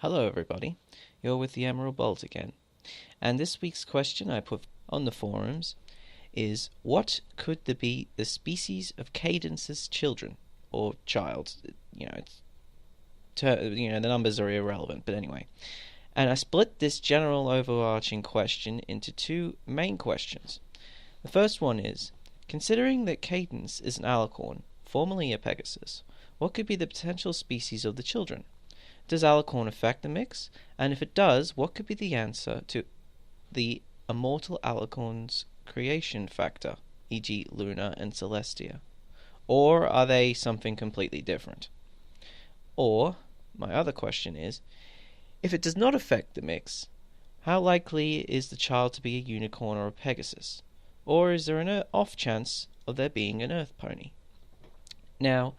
Hello everybody, you're with the Emerald Bolt again, and this week's question I put on the forums is, what could be the species of Cadence's children, or child? The numbers are irrelevant, but anyway. And I split this general overarching question into two main questions. The first one is, considering that Cadence is an Alicorn, formerly a Pegasus, what could be the potential species of the children? Does Alicorn affect the mix? And if it does, what could be the answer to the immortal Alicorns' creation factor, e.g. Luna and Celestia? Or are they something completely different? Or, my other question is, if it does not affect the mix, how likely is the child to be a unicorn or a Pegasus? Or is there an off chance of there being an Earth pony? Now,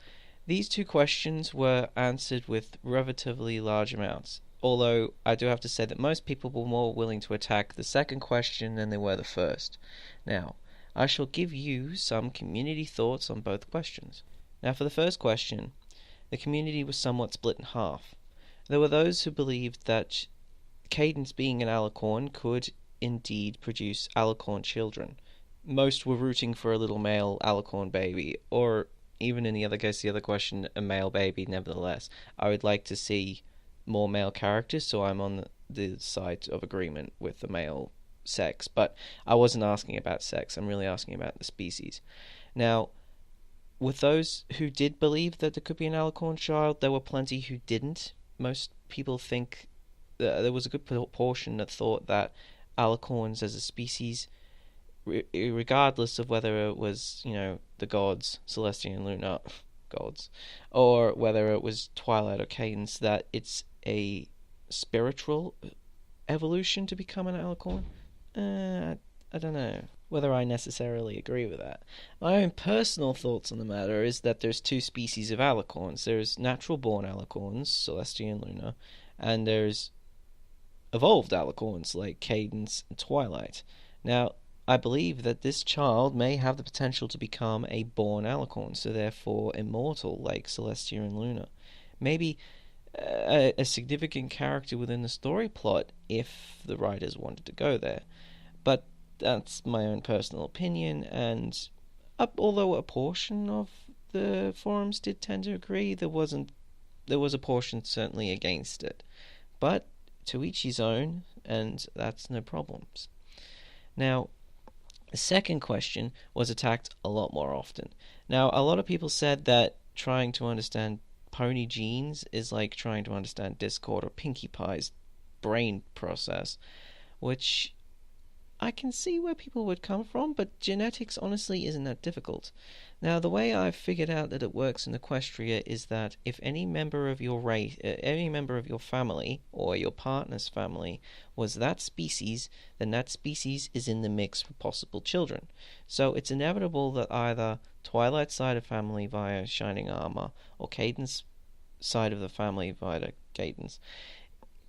these two questions were answered with relatively large amounts, although I do have to say that most people were more willing to attack the second question than they were the first. Now, I shall give you some community thoughts on both questions. Now, for the first question, the community was somewhat split in half. There were those who believed that Cadence being an Alicorn could indeed produce Alicorn children. Most were rooting for a little male Alicorn baby, or even in the other case, the other question, a male baby nevertheless. I would like to see more male characters, so I'm on the side of agreement with the male sex. But I wasn't asking about sex, I'm really asking about the species. Now, with those who did believe that there could be an Alicorn child, there were plenty who didn't. Most people think there was a good portion that thought that Alicorns as a species, regardless of whether it was, the gods, Celestia and Luna, gods, or whether it was Twilight or Cadence, that it's a spiritual evolution to become an Alicorn. I don't know whether I necessarily agree with that. My own personal thoughts on the matter is that there's two species of Alicorns. There's natural-born Alicorns, Celestia and Luna, and there's evolved Alicorns like Cadence and Twilight. Now, I believe that this child may have the potential to become a born Alicorn, so therefore immortal like Celestia and Luna. Maybe a significant character within the story plot if the writers wanted to go there. But that's my own personal opinion, and although a portion of the forums did tend to agree, there was a portion certainly against it. But to each his own, and that's no problems. Now, the second question was attacked a lot more often. Now, a lot of people said that trying to understand pony genes is like trying to understand Discord or Pinkie Pie's brain process, which I can see where people would come from, but genetics honestly isn't that difficult. Now, the way I've figured out that it works in Equestria is that if any member of your race, any member of your family, or your partner's family, was that species, then that species is in the mix for possible children. So it's inevitable that either Twilight's side of family via Shining Armor, or Cadence's side of the family via Cadence,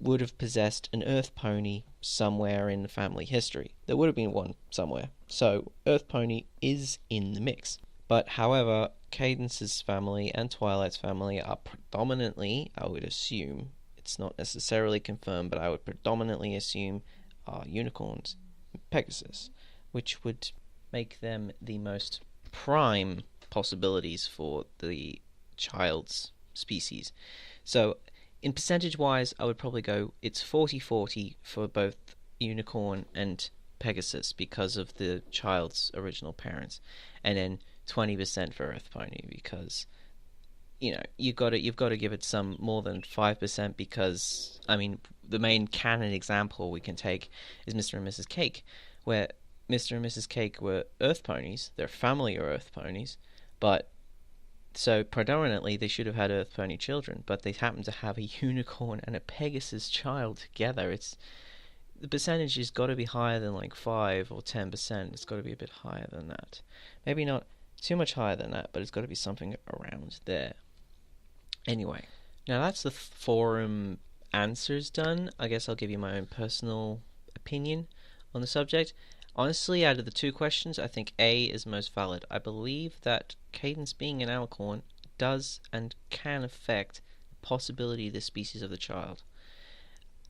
would have possessed an Earth Pony somewhere in the family history. There would have been one somewhere. So Earth Pony is in the mix. But however, Cadence's family and Twilight's family are predominantly, I would assume, it's not necessarily confirmed, but I would predominantly assume are Unicorns and Pegasus, which would make them the most prime possibilities for the child's species. So in percentage-wise, I would probably go, it's 40-40 for both Unicorn and Pegasus because of the child's original parents, and then 20% for Earth Pony because, you've got to give it some more than 5% because, the main canon example we can take is Mr. and Mrs. Cake, where Mr. and Mrs. Cake were Earth Ponies, their family are Earth Ponies, but so predominantly they should have had Earth Pony children, but they happen to have a Unicorn and a Pegasus child together. The percentage has got to be higher than like 5 or 10%. It's got to be a bit higher than that. Maybe not too much higher than that, but it's got to be something around there. Anyway, now that's the forum answers done. I guess I'll give you my own personal opinion on the subject. Honestly, out of the two questions, I think A is most valid. I believe that Cadence being an Alicorn does and can affect the possibility of the species of the child.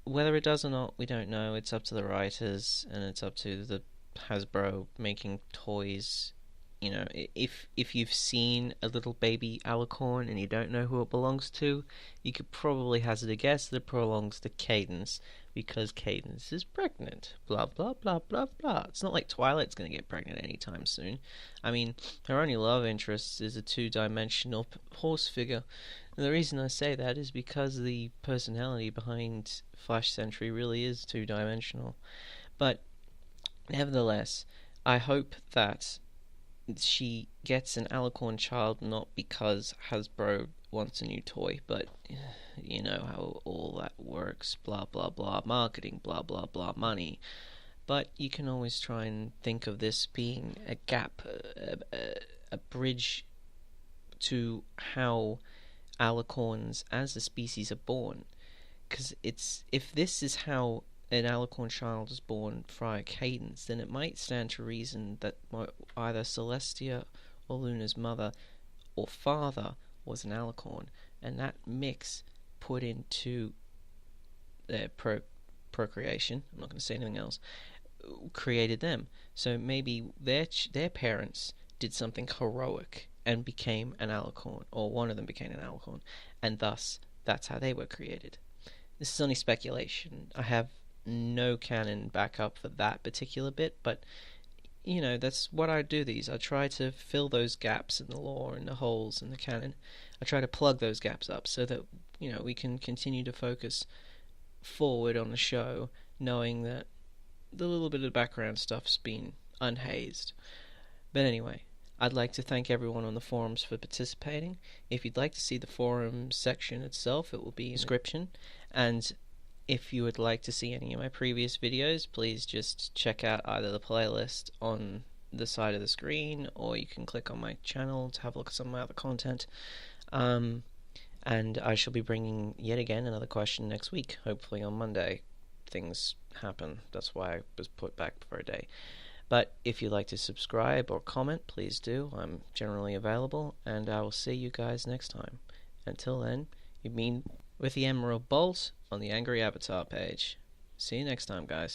whether it does or not, we don't know. It's up to the writers, and it's up to the Hasbro making toys. You know, if you've seen a little baby Alicorn and you don't know who it belongs to, you could probably hazard a guess that it belongs to Cadence, because Cadence is pregnant. Blah blah blah blah blah. It's not like Twilight's gonna get pregnant anytime soon. I mean, her only love interest is a two-dimensional horse figure. And the reason I say that is because the personality behind Flash Sentry really is two-dimensional. But nevertheless, I hope that she gets an Alicorn child not because Hasbro wants a new toy, but you know how all that works, blah blah blah, marketing, blah blah blah, money. But you can always try and think of this being a gap, a bridge to how Alicorns as a species are born. Because if this is how an Alicorn child is born via Cadence, then it might stand to reason that either Celestia or Luna's mother or father was an Alicorn, and that mix put into their procreation, I'm not going to say anything else, created them. So maybe their parents did something heroic and became an Alicorn, or one of them became an Alicorn, and thus that's how they were created. This is only speculation. I have no canon backup for that particular bit, but you know, that's what I do these. I try to fill those gaps in the lore and the holes in the canon. I try to plug those gaps up so that, you know, we can continue to focus forward on the show, knowing that the little bit of background stuff's been unhazed. But anyway, I'd like to thank everyone on the forums for participating. If you'd like to see the forum section itself, it will be in the description. And if you would like to see any of my previous videos, please just check out either the playlist on the side of the screen, or you can click on my channel to have a look at some of my other content. And I shall be bringing yet again another question next week, hopefully on Monday. Things happen, that's why I was put back for a day. But if you'd like to subscribe or comment, please do. I'm generally available, and I will see you guys next time. Until then, you mean with the Emerald Bolt on the Angry Avatar page. See you next time, guys.